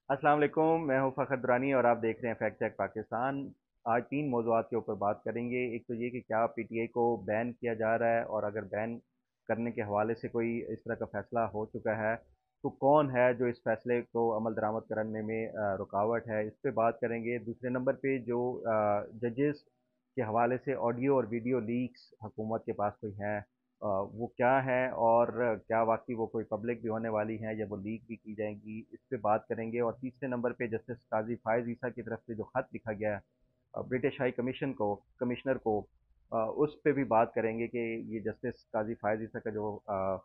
अस्सलाम वालेकुम। मैं हूं फ़खर दुरानी और आप देख रहे हैं फैक्ट चेक पाकिस्तान। आज तीन मौज़ूआत के ऊपर बात करेंगे। एक तो ये कि क्या पीटीआई को बैन किया जा रहा है, और अगर बैन करने के हवाले से कोई इस तरह का फ़ैसला हो चुका है तो कौन है जो इस फ़ैसले को अमल दरामद करने में रुकावट है, इस पे बात करेंगे। दूसरे नंबर पे जो जजेस के हवाले से ऑडियो और वीडियो लीक्स हुकूमत के पास कोई हैं, वो क्या है, और क्या वाकई वो कोई पब्लिक भी होने वाली हैं या वो लीक भी की जाएंगी, इस पे बात करेंगे। और तीसरे नंबर पे जस्टिस काजी फायज ईसा की तरफ से जो खत लिखा गया है ब्रिटिश हाई कमीशन को कमिश्नर को, उस पे भी बात करेंगे कि ये जस्टिस काजी फायज ईसा का जो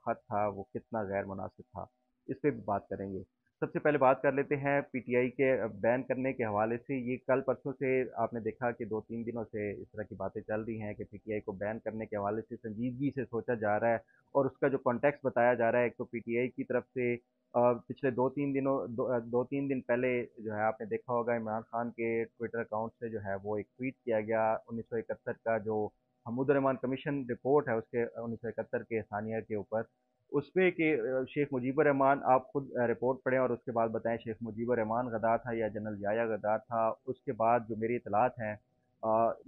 खत था वो कितना गैर मुनासिब था। इस पे भी बात करेंगे। सबसे पहले बात कर लेते हैं पीटीआई के बैन करने के हवाले से। ये कल परसों से आपने देखा कि दो तीन दिनों से इस तरह की बातें चल रही हैं कि पीटीआई को बैन करने के हवाले से संजीदगी से सोचा जा रहा है, और उसका जो कॉन्टेक्स्ट बताया जा रहा है। एक तो पीटीआई की तरफ से पिछले दो तीन दिन पहले जो है आपने देखा होगा, इमरान खान के ट्विटर अकाउंट से जो है वो एक ट्वीट किया गया 1971 का जो हमूद रहमान कमीशन रिपोर्ट है उसके 1971 के हानिया के ऊपर। उसपे कि शेख मुजीबुर रहमान, आप खुद रिपोर्ट पढ़ें और उसके बाद बताएं शेख मुजीबुर रहमान गद्दार था या जनरल याया गद्दार था। उसके बाद जो मेरी इतलात हैं,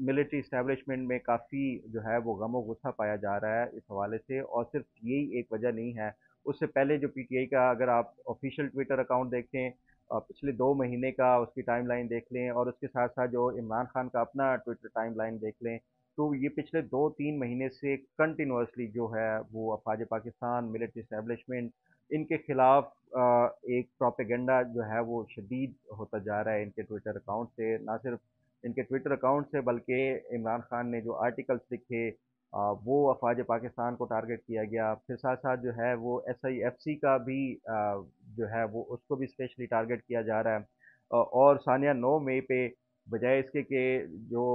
मिलिट्री इस्टेब्लिशमेंट में काफ़ी जो है वो गम और गुस्सा पाया जा रहा है इस हवाले से। और सिर्फ यही एक वजह नहीं है, उससे पहले जो पीटीआई का अगर आप ऑफिशियल ट्विटर अकाउंट देखें, पिछले 2 महीने का उसकी टाइमलाइन देख लें, और उसके साथ साथ जो इमरान खान का अपना ट्विटर टाइमलाइन देख लें, तो ये पिछले 2-3 महीने से कंटिन्यूसली जो है वो अफवाज पाकिस्तान, मिलिट्री इस्टेब्लिशमेंट, इनके खिलाफ एक प्रोपेगेंडा जो है वो शदीद होता जा रहा है इनके ट्विटर अकाउंट से। ना सिर्फ इनके ट्विटर अकाउंट से, बल्कि इमरान खान ने जो आर्टिकल्स लिखे, वो अफवाज पाकिस्तान को टारगेट किया गया। फिर साथ साथ जो है वो SIFC का भी जो है वो उसको भी स्पेशली टारगेट किया जा रहा है। और सानिया 9 मई पे, बजाय इसके कि जो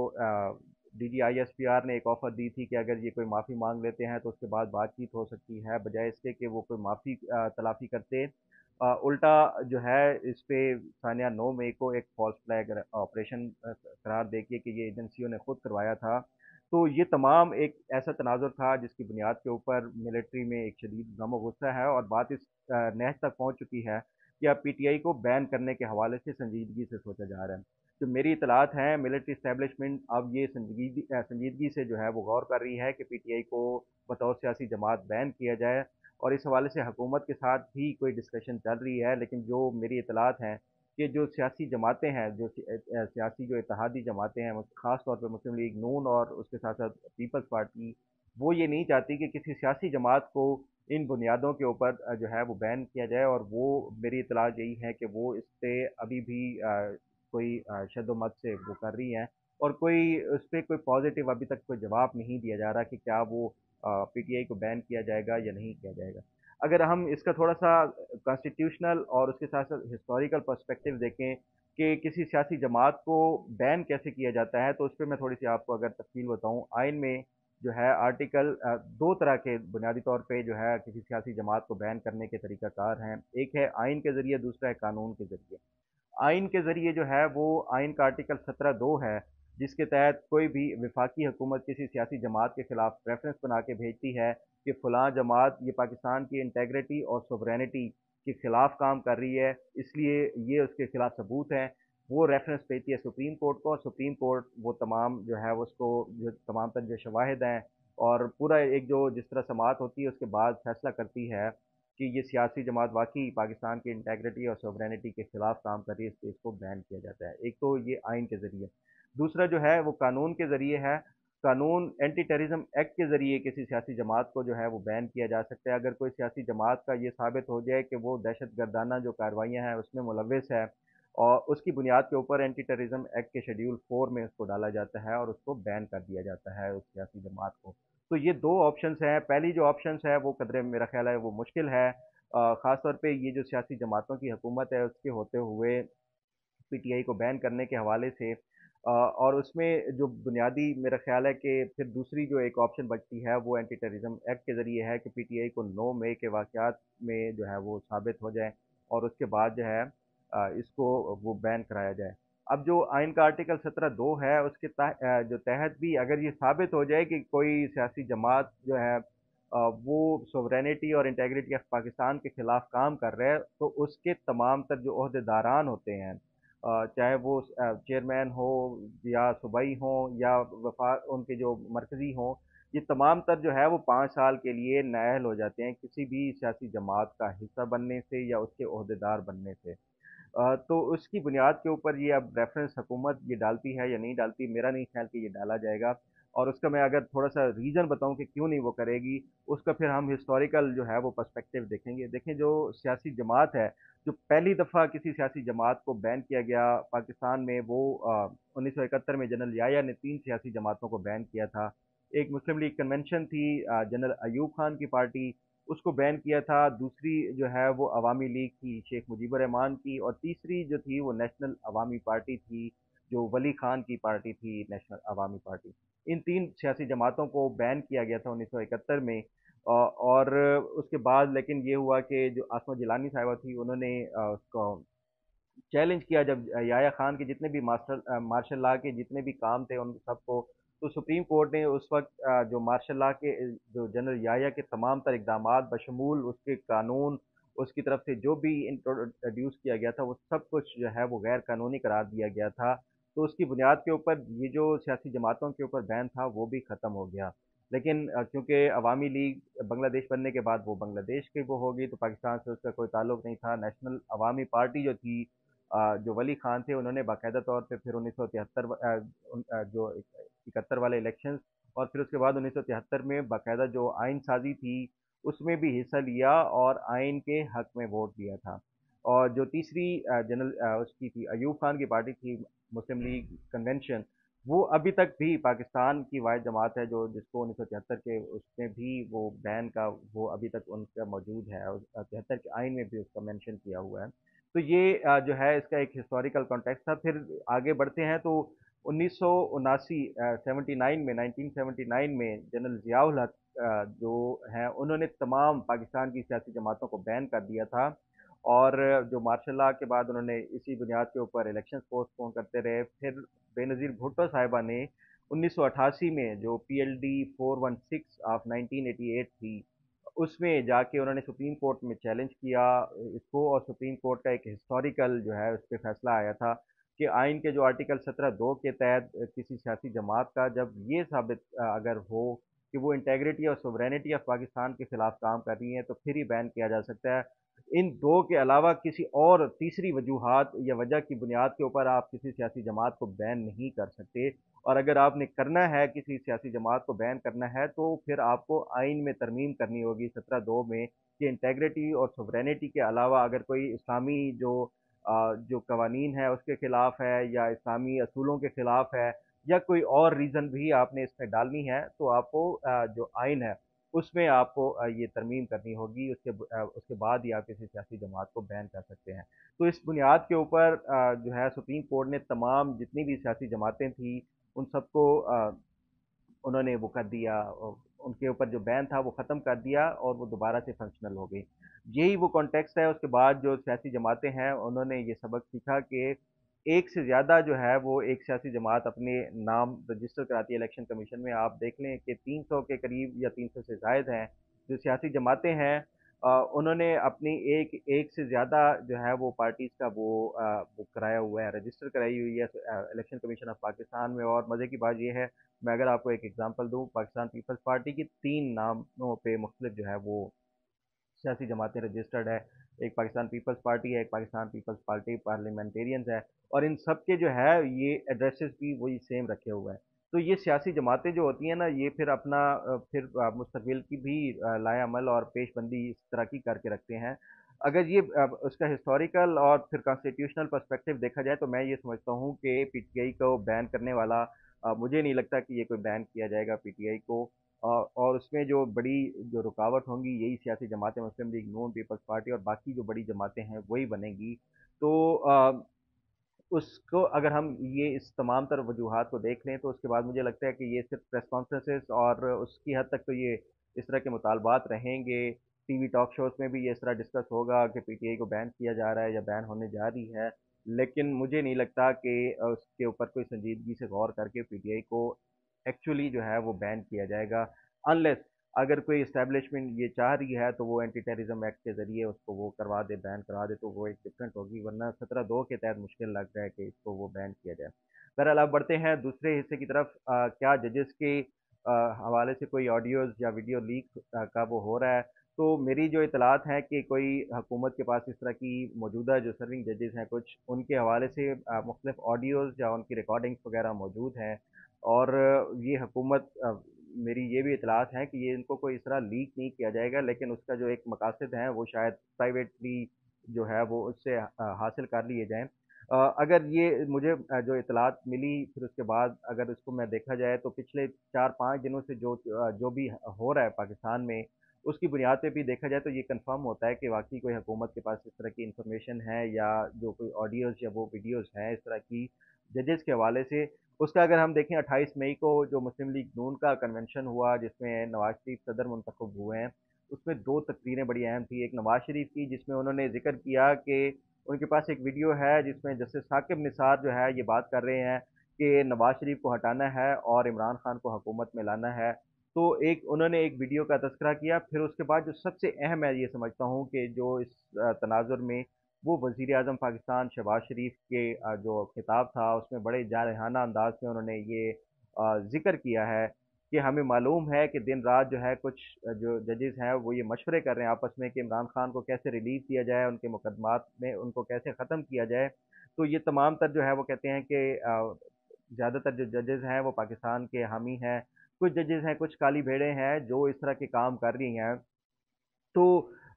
DGISPR ने एक ऑफ़र दी थी कि अगर ये कोई माफ़ी मांग लेते हैं तो उसके बाद बातचीत हो सकती है, बजाय इसके कि वो कोई माफ़ी तलाफ़ी करते, उल्टा जो है इस पे सानिया 9 मई को एक फॉल्स फ्लैग ऑपरेशन करार देके कि ये एजेंसियों ने खुद करवाया था। तो ये तमाम एक ऐसा तनाजुर था जिसकी बुनियाद के ऊपर मिलिट्री में एक शदीद गम और गुस्सा है, और बात इस नहज तक पहुंच चुकी है कि अब पीटीआई को बैन करने के हवाले से संजीदगी से सोचा जा रहा है। जो मेरी इतलात हैं, मिलिट्री इस्टेब्लिशमेंट अब ये संजीदगी से जो है वो गौर कर रही है कि पीटीआई को बतौर सियासी जमात बैन किया जाए, और इस हवाले से हुकूमत के साथ भी कोई डिस्कशन चल रही है। लेकिन जो मेरी इतलात हैं कि जो सियासी जमातें हैं, जो सियासी जो इत्तेहादी जमातें हैं, ख़ास तौर पे मुस्लिम लीग नून और उसके साथ साथ पीपल्स पार्टी, वो ये नहीं चाहती कि किसी सियासी जमात को इन बुनियादों के ऊपर जो है वो बैन किया जाए। और वो मेरी इतलात यही है कि वो इस पे अभी भी कोई शद्दोमत से वो कर रही हैं, और कोई उस पर कोई पॉजिटिव अभी तक कोई जवाब नहीं दिया जा रहा कि क्या वो पीटीआई को बैन किया जाएगा या नहीं किया जाएगा। अगर हम इसका थोड़ा सा कॉन्स्टिट्यूशनल और उसके साथ साथ हिस्टोरिकल पर्सपेक्टिव देखें कि किसी सियासी जमात को बैन कैसे किया जाता है, तो उस पर मैं थोड़ी सी आपको अगर तफसील बताऊं। आइन में जो है आर्टिकल दो तरह के बुनियादी तौर पे जो है किसी सियासी जमात को बैन करने के तरीकाकार हैं। एक है आइन के ज़रिए, दूसरा है कानून के ज़रिए। आइन के ज़रिए जो है वो आइन का आर्टिकल 17(2) है, जिसके तहत कोई भी विफाकी हुकूमत किसी सियासी जमात के खिलाफ रेफरेंस बना के भेजती है कि फ़लाँ जमात ये पाकिस्तान की इंटेग्रिटी और सोवरेनिटी के ख़िलाफ़ काम कर रही है, इसलिए ये उसके खिलाफ सबूत हैं। वो रेफरेंस भेजती है सुप्रीम कोर्ट को, और सुप्रीम कोर्ट वो तमाम जो है उसको, जो तमाम तर जो शवाहिद हैं और पूरा एक जो जिस तरह समाअत होती है, उसके बाद फैसला करती है कि ये सियासी जमात वाकई पाकिस्तान की इंटेग्रिटी और सोवरेनिटी के खिलाफ काम कर रही है, इसलिए इसको बैन किया जाता है। एक तो ये आइन के ज़रिए। दूसरा जो है वो कानून के ज़रिए है। कानून एंटी टेररिज्म एक्ट के ज़रिए किसी सियासी जमात को जो है वो बैन किया जा सकता है, अगर कोई सियासी जमात का ये साबित हो जाए कि वो दहशत गर्दाना जो कार्रवाइयाँ हैं उसमें मुलविस है, और उसकी बुनियाद के ऊपर एंटी टेररिज्म एक्ट के शेड्यूल 4 में उसको डाला जाता है और उसको बैन कर दिया जाता है उस सियासी जमात को। तो ये दो ऑप्शंस हैं। पहली जो ऑप्शंस है वो कदरे मेरा ख्याल है वो मुश्किल है, ख़ास तौर पे ये जो सियासी जमातों की हुकूमत है उसके होते हुए पीटीआई को बैन करने के हवाले से। और उसमें जो बुनियादी मेरा ख्याल है कि फिर दूसरी जो एक ऑप्शन बचती है वो एंटी टेररिज्म एक्ट के ज़रिए है कि पीटीआई को 9 मई के वाक़यात में जो है वो साबित हो जाए, और उसके बाद जो है इसको वो बैन कराया जाए। अब जो आइन का आर्टिकल 17(2) है उसके जो तहत भी अगर ये साबित हो जाए कि कोई सियासी जमात जो है وہ सोवरेनिटी और इंटेग्रिटी ऑफ पाकिस्तान के खिलाफ काम कर रहा है, तो उसके तमाम तर जो अहदेदारान होते हैं, चाहे वो चेयरमैन हो या सूबाई हो या वफा उनके जो मरकज़ी हों, ये तमाम तर जो है वो 5 साल के लिए नाअहल हो जाते हैं किसी भी सियासी जमात का हिस्सा बनने से या उसके अहदेदार बनने से। तो उसकी बुनियाद के ऊपर ये अब रेफरेंस हुकूमत ये डालती है या नहीं डालती, मेरा नहीं ख्याल कि ये डाला जाएगा। और उसका मैं अगर थोड़ा सा रीज़न बताऊं कि क्यों नहीं वो करेगी, उसका फिर हम हिस्टोरिकल जो है वो पर्सपेक्टिव देखेंगे। देखें, जो सियासी जमात है, जो पहली दफ़ा किसी सियासी जमात को बैन किया गया पाकिस्तान में, वो 1971 में जनरल याया ने 3 सियासी जमातों को बैन किया था। एक मुस्लिम लीग कन्वेंशन थी, जनरल अयूब खान की पार्टी, उसको बैन किया था। दूसरी जो है वो अवामी लीग थी शेख मुजीबुर रहमान की, और तीसरी जो थी वो नेशनल अवामी पार्टी थी, जो वली खान की पार्टी थी, नेशनल अवामी पार्टी। इन 3 सियासी जमातों को बैन किया गया था 1971 में। और उसके बाद लेकिन ये हुआ कि जो आसमा जिलानी साहिबा थी, उन्होंने उसको चैलेंज किया, जब याया खान के जितने भी मार्शल लॉ के जितने भी काम थे उन सबको। तो सुप्रीम कोर्ट ने उस वक्त जो मार्शल लॉ के जो जनरल याया के तमाम तर इकदाम बशमूल उसके कानून, उसकी तरफ से जो भी इंट्रोड्यूस किया गया था, वो सब कुछ जो है वो गैर कानूनी करार दिया गया था। तो उसकी बुनियाद के ऊपर ये जो सियासी जमातों के ऊपर बैन था वो भी ख़त्म हो गया। लेकिन क्योंकि अवामी लीग बांग्लादेश बनने के बाद वो बांग्लादेश के वो होगी, तो पाकिस्तान से उसका कोई ताल्लुक नहीं था। नेशनल अवामी पार्टी जो थी, जो वली खान थे, उन्होंने बाकायदा तौर पे फिर 1973 जो 71 वाले इलेक्शंस, और फिर उसके बाद 1973 में बाकायदा जो आइन साजी थी उसमें भी हिस्सा लिया और आइन के हक में वोट दिया था। और जो तीसरी जनरल उसकी थी अयूब खान की पार्टी थी, मुस्लिम लीग कन्वेंशन, वो अभी तक भी पाकिस्तान की वाहिद जमात है जो जिसको 1973 के उसमें भी वो बैन का वो अभी तक उनका मौजूद है, और 73 के आइन में भी उसका मेंशन किया हुआ है। तो ये जो है इसका एक हिस्टोरिकल कॉन्टेक्स्ट था। फिर आगे बढ़ते हैं तो 1979 79 में 1979 में जनरल ज़ियाउल हक जो हैं, उन्होंने तमाम पाकिस्तान की सियासी जमातों को बैन कर दिया था। और जो मार्शल लॉ के बाद उन्होंने इसी बुनियाद के ऊपर इलेक्शन पोस्टपोन करते रहे। फिर बेनज़ीर भुट्टो साहिबा ने 1988 में जो PLD 416 ऑफ 1988 थी, उसमें जाके उन्होंने सुप्रीम कोर्ट में चैलेंज किया इसको, और सुप्रीम कोर्ट का एक हिस्टोरिकल जो है उस पर फैसला आया था कि आइन के जो आर्टिकल 17(2) के तहत किसी सियासी जमात का जब ये साबित अगर हो कि वो इंटेग्रिटी और सोवरेनिटी ऑफ पाकिस्तान के खिलाफ काम कर रही है, तो फिर ही बैन किया जा सकता है। इन दो के अलावा किसी और तीसरी वजूहात या वजह की बुनियाद के ऊपर आप किसी सियासी जमात को बैन नहीं कर सकते। और अगर आपने करना है किसी सियासी जमात को बैन करना है, तो फिर आपको आइन में तरमीम करनी होगी 17(2) में, कि इंटेग्रिटी और सोवरेनिटी के अलावा अगर कोई इस्लामी जो कवानीन है उसके खिलाफ है, या इस्लामी असूलों के खिलाफ है, या कोई और रीज़न भी आपने इसमें डालनी है, तो आपको जो आइन है उसमें आपको ये तरमीम करनी होगी। उसके बाद ही आप किसी सियासी जमात को बैन कर सकते हैं। तो इस बुनियाद के ऊपर जो है सुप्रीम कोर्ट ने तमाम जितनी भी सियासी जमातें थी उन सबको उन्होंने वो कर दिया, उनके ऊपर जो बैन था वो ख़त्म कर दिया और वो दोबारा से फंक्शनल हो गई। यही वो कॉन्टेक्स्ट है। उसके बाद जो सियासी जमातें हैं उन्होंने ये सबक सीखा कि एक से ज़्यादा जो है वो एक सियासी जमात अपने नाम रजिस्टर कराती है इलेक्शन कमीशन में। आप देख लें कि 300 के करीब या 300 से ज़ायद हैं जो सियासी जमातें हैं, उन्होंने अपनी एक एक से ज़्यादा जो है वो पार्टीज़ का वो कराया हुआ है, रजिस्टर कराई हुई है इलेक्शन कमीशन ऑफ पाकिस्तान में। और मज़े की बात ये है, मैं अगर आपको एक एग्जांपल दूं, पाकिस्तान पीपल्स पार्टी की 3 नामों पे मुख्तलिफ जो है वो सियासी जमातें रजिस्टर्ड है। एक पाकिस्तान पीपल्स पार्टी है, एक पाकिस्तान पीपल्स पार्टी पार्लियामेंटेरियंस है, और इन सब के जो है ये एड्रेसेस भी वही सेम रखे हुए हैं। तो ये सियासी जमातें जो होती हैं ना, ये फिर अपना फिर मुस्तकबिल की भी लाए अमल और पेशबंदी इस तरह की करके रखते हैं। अगर ये उसका हिस्टोरिकल और फिर कॉन्स्टिट्यूशनल पर्सपेक्टिव देखा जाए, तो मैं ये समझता हूँ कि PTI को बैन करने वाला, मुझे नहीं लगता कि ये कोई बैन किया जाएगा PTI को। और उसमें जो बड़ी जो रुकावट होंगी यही सियासी जमातें, मुस्लिम लीग नून, पीपल्स पार्टी और बाकी जो बड़ी जमातें हैं वही बनेंगी। तो उसको अगर हम ये इस तमाम तर वजूहात को देख लें, तो उसके बाद मुझे लगता है कि ये सिर्फ प्रेस कॉन्फ्रेंसेस और उसकी हद तक तो ये इस तरह के मुतालबात रहेंगे। टीवी टॉक शोज में भी ये इस तरह डिस्कस होगा कि PTI को बैन किया जा रहा है या बैन होने जा रही है। लेकिन मुझे नहीं लगता कि उसके ऊपर कोई संजीदगी से गौर करके PTI को एक्चुअली जो है वो बैन किया जाएगा, अनलेस अगर कोई इस्टेब्लिशमेंट ये चाह रही है तो वो एंटी टेररिज्म एक्ट के ज़रिए उसको वो करवा दे, बैन करवा दे, तो वो एक डिफरेंट होगी, वरना 17(2) के तहत मुश्किल लग रहा है कि इसको वो बैन किया जाए। बहरहाल अब बढ़ते हैं दूसरे हिस्से की तरफ। क्या जजेस के हवाले से कोई ऑडियोज़ या वीडियो लीक का वो हो रहा है? तो मेरी जो इतलात हैं कि कोई हुकूमत के पास इस तरह की मौजूदा जो सर्विंग जजेस हैं कुछ, उनके हवाले से मुख्तलिफ ऑडियोज़ या उनकी रिकॉर्डिंग्स वगैरह मौजूद हैं। और ये हुकूमत, मेरी ये भी इतलात हैं कि ये इनको कोई इस तरह लीक नहीं किया जाएगा, लेकिन उसका जो एक मकासद है वो शायद प्राइवेटली जो है वो उससे हासिल कर लिए जाएँ। अगर ये मुझे जो इतलात मिली, फिर उसके बाद अगर इसको मैं देखा जाए तो पिछले 4-5 दिनों से जो भी हो रहा है पाकिस्तान में, उसकी बुनियाद पे भी देखा जाए तो ये कंफर्म होता है कि वाक़ई कोई हुकूमत के पास इस तरह की इंफॉर्मेशन है, या जो कोई ऑडियोज़ या वो वीडियोज़ हैं इस तरह की जजेस के हवाले से। उसका अगर हम देखें, 28 मई को जो मुस्लिम लीग नून का कन्वेंशन हुआ जिसमें नवाज शरीफ सदर मुंतखब हुए हैं, उसमें 2 तकरीरें बड़ी अहम थी। एक नवाज शरीफ की, जिसमें उन्होंने ज़िक्र किया कि उनके पास एक वीडियो है जिसमें जस्टिस साकिब निसार जो है ये बात कर रहे हैं कि नवाज शरीफ को हटाना है और इमरान खान को हुकूमत में लाना है। तो एक उन्होंने एक वीडियो का तज़किरा किया। फिर उसके बाद जो सबसे अहम है, ये समझता हूँ कि जो इस तनाज़ुर में, वो वज़ीर आज़म पाकिस्तान शहबाज शरीफ के जो खिताब था उसमें बड़े जारहाना अंदाज में उन्होंने ये ज़िक्र किया है कि हमें मालूम है कि दिन रात जो है कुछ जो जजेस हैं वो ये मशवरे कर रहे हैं आपस में कि इमरान खान को कैसे रिलीज़ किया जाए, उनके मुकदमात में उनको कैसे ख़त्म किया जाए। तो ये तमाम तर जो है वो कहते हैं कि ज़्यादातर जो जजेस हैं वो पाकिस्तान के हामी हैं। कुछ जजेस हैं, कुछ काली भेड़ें हैं जो इस तरह के काम कर रही हैं। तो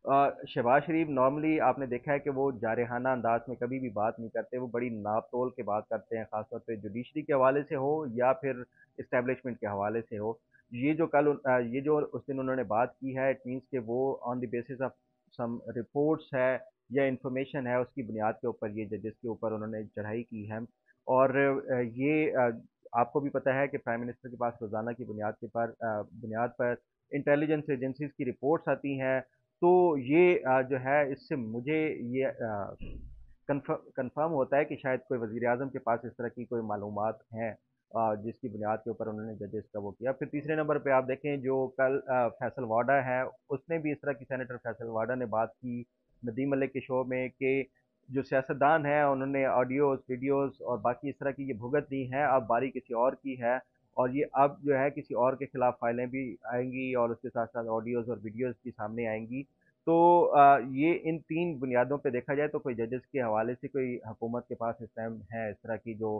शहबाज शरीफ नॉर्मली आपने देखा है कि वो जारहाना अंदाज में कभी भी बात नहीं करते, वो बड़ी नाप तोल के बात करते हैं, ख़ासतौर पे जुडिशरी के हवाले से हो या फिर इस्टेब्लिशमेंट के हवाले से हो। ये जो उस दिन उन्होंने बात की है, इट मीन्स कि वो on the basis of some reports है या इंफॉर्मेशन है, उसकी बुनियाद के ऊपर ये जजेस के ऊपर उन्होंने चढ़ाई की है। और आपको भी पता है कि प्राइम मिनिस्टर के पास रोज़ाना की बुनियाद पर इंटेलिजेंस एजेंसीज की रिपोर्ट्स आती हैं। तो ये जो है इससे मुझे ये कंफर्म होता है कि शायद कोई वज़ीर आज़म के पास इस तरह की कोई मालूमात हैं, जिसकी बुनियाद के ऊपर उन्होंने जजेस का वो किया। फिर तीसरे नंबर पे आप देखें, जो कल फैसल वाडा है, उसने भी इस तरह की, सेनेटर फैसल वाडा ने बात की नदीम मलिक के शो में कि जो सियासतदान हैं उन्होंने ऑडियोज़, वीडियोज़ और बाकी इस तरह की ये भुगत दी हैं, अब बारी किसी और की है, और ये अब जो है किसी और के खिलाफ फाइलें भी आएंगी और उसके साथ साथ ऑडियोज़ और वीडियोज़ भी सामने आएंगी। तो ये इन 3 बुनियादों पे देखा जाए तो कोई जजेस के हवाले से कोई हुकूमत के पास इस टाइम है इस तरह की जो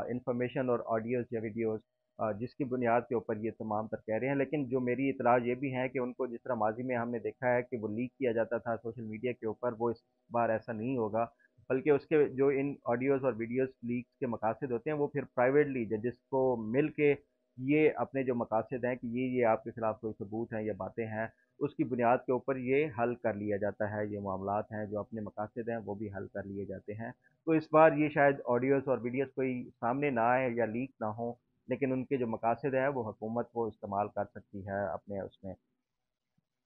इंफॉर्मेशन और ऑडियोज़ या वीडियोज़, जिसकी बुनियाद के ऊपर ये तमाम तर कह रहे हैं। लेकिन जो मेरी इतला ये भी है कि उनको जिस तरह माज़ी में हमने देखा है कि वो लीक किया जाता था सोशल मीडिया के ऊपर, वो इस बार ऐसा नहीं होगा, बल्कि उसके जो इन ऑडियोज़ और वीडियोज़ लीक्स के मकासद होते हैं वो फिर प्राइवेटली जजेस को मिल के ये अपने जो मकासद हैं कि ये आपके खिलाफ कोई सबूत हैं या बातें हैं, उसकी बुनियाद के ऊपर ये हल कर लिया जाता है। ये मामलात हैं जो अपने मकासद हैं वो भी हल कर लिए जाते हैं। तो इस बार ये शायद ऑडियोज़ और वीडियोज़ कोई सामने ना आए या लीक ना हो, लेकिन उनके जो मकासद हैं वो हुकूमत वो इस्तेमाल कर सकती है अपने उसमें।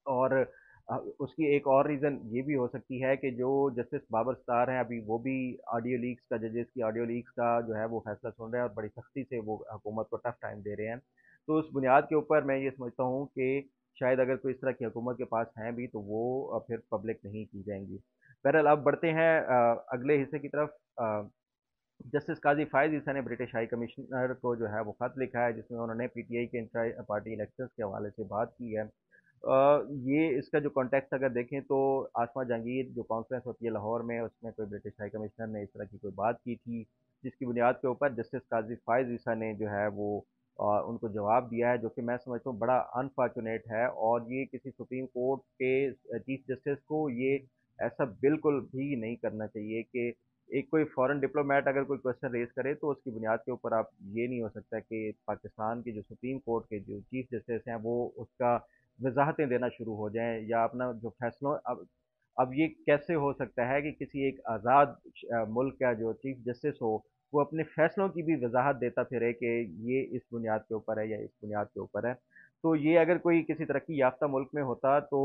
और उसकी एक और रीज़न ये भी हो सकती है कि जो जस्टिस बाबर स्टार हैं, अभी वो भी ऑडियो लीक्स का, जजेस की ऑडियो लीक्स का जो है वो फैसला सुन रहे हैं और बड़ी सख्ती से वो हुकूमत को टफ टाइम दे रहे हैं। तो उस बुनियाद के ऊपर मैं ये समझता हूँ कि शायद अगर कोई इस तरह की हुकूमत के पास हैं भी तो वो फिर पब्लिक नहीं की जाएंगी। बहरहाल अब बढ़ते हैं अगले हिस्से की तरफ। जस्टिस काजी फायद ईसा ने ब्रिटिश हाई कमिश्नर को जो है वो खत लिखा है जिसमें उन्होंने पीटीआई के इंट्रा पार्टी इलेक्शंस के हवाले से बात की है। ये इसका जो कॉन्टेक्स्ट अगर देखें तो आसमा जहांगीर जो कॉन्फ्रेंस होती है लाहौर में, उसमें कोई ब्रिटिश हाई कमिश्नर ने इस तरह की कोई बात की थी, जिसकी बुनियाद के ऊपर जस्टिस काजी फायद ईसा ने जो है वो उनको जवाब दिया है, जो कि मैं समझता हूँ बड़ा अनफॉर्चुनेट है। और ये किसी सुप्रीम कोर्ट के चीफ जस्टिस को ये ऐसा बिल्कुल भी नहीं करना चाहिए कि एक कोई फॉरेन डिप्लोमेट अगर कोई क्वेश्चन रेज करे तो उसकी बुनियाद के ऊपर आप, ये नहीं हो सकता कि पाकिस्तान के जो सुप्रीम कोर्ट के जो चीफ जस्टिस हैं वो उसका वजाहतें देना शुरू हो जाएं या अपना जो फैसलों, अब ये कैसे हो सकता है कि किसी एक आज़ाद मुल्क का जो चीफ जस्टिस हो वो अपने फैसलों की भी वजाहत देता फिरे कि ये इस बुनियाद के ऊपर है या इस बुनियाद के ऊपर है। तो ये अगर कोई किसी तरक्की याफ्ता मुल्क में होता तो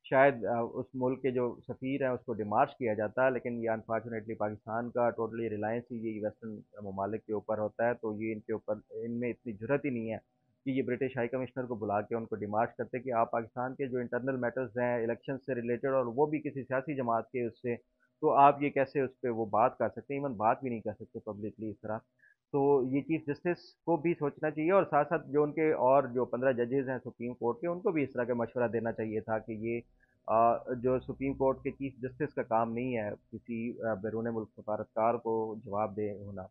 शायद उस मुल्क के जो सफ़ीर हैं उसको डिमार्च किया जाता, लेकिन ये अनफॉर्चुनेटली पाकिस्तान का टोटली रिलायंस ही ये वेस्टर्न ममालिक के ऊपर होता है, तो ये इनके ऊपर, इनमें इतनी जुर्रत ही नहीं है کہ یہ برٹش ہائی کمشنر کو بلا کے ان کو ڈیمانڈ کرتے کہ آپ پاکستان کے جو انٹرنل میٹرز ہیں الیکشن سے ریلیٹڈ، اور وہ بھی کسی سیاسی جماعت کے اس سے، تو آپ یہ کیسے اس پہ وہ بات کر سکتے ہیں؟ ایون بات بھی نہیں کر سکتے پبلکلی اس طرح. تو یہ چیف جسٹس کو بھی سوچنا چاہیے، اور ساتھ ساتھ جو ان کے اور جو 15 ججز ہیں سپریم کورٹ کے، ان کو بھی اس طرح کا مشورہ دینا چاہیے تھا کہ یہ جو سپریم کورٹ کے چیف جسٹس کا کام نہیں ہے کسی بیرون ملک سفارتکار کو جواب دے ہونا.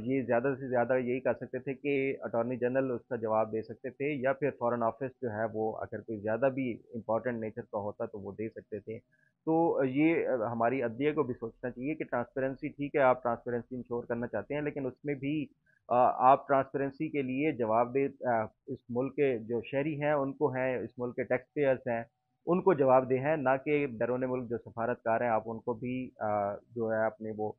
یہ زیادہ سے زیادہ یہی کر سکتے تھے کہ اٹارنی جنرل اس کا جواب دے سکتے تھے، یا پھر فارن آفس جو ہے وہ اگر کوئی زیادہ بھی امپورٹنٹ نیچر کا ہوتا تو وہ دے سکتے تھے. تو یہ ہماری عدلیہ کو بھی سوچنا چاہیے کہ ٹرانسپیرنسی ٹھیک ہے، آپ ٹرانسپیرنسی انشور کرنا چاہتے ہیں، لیکن اس میں بھی آپ ٹرانسپیرنسی کے لیے جواب دے اس ملک کے جو شہری ہیں ان کو ہیں، اس ملک کے ٹیکس پیئرس ہیں ان کو جواب دہ ہیں، نہ کہ بیرون ملک جو سفارتکار ہیں آپ ان کو بھی جو ہے اپنے وہ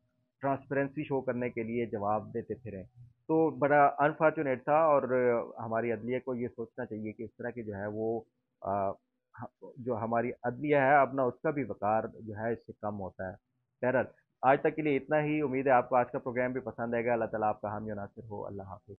ٹرانسپیرنسی شو کرنے کے لیے جواب دیتے پھریں. تو بڑا انفارچونیٹ تھا، اور ہماری عدلیہ کو یہ سوچنا چاہیے کہ اس طرح کی جو ہے وہ آ، جو ہماری عدلیہ ہے اپنا اس کا بھی وقار جو ہے اس سے کم ہوتا ہے. بہرحال آج تک کے لیے اتنا ہی. امید ہے آپ کو آج کا پروگرام بھی پسند آئے گا. اللہ تعالیٰ آپ کا حامی و ناصر ہو. اللہ حافظ.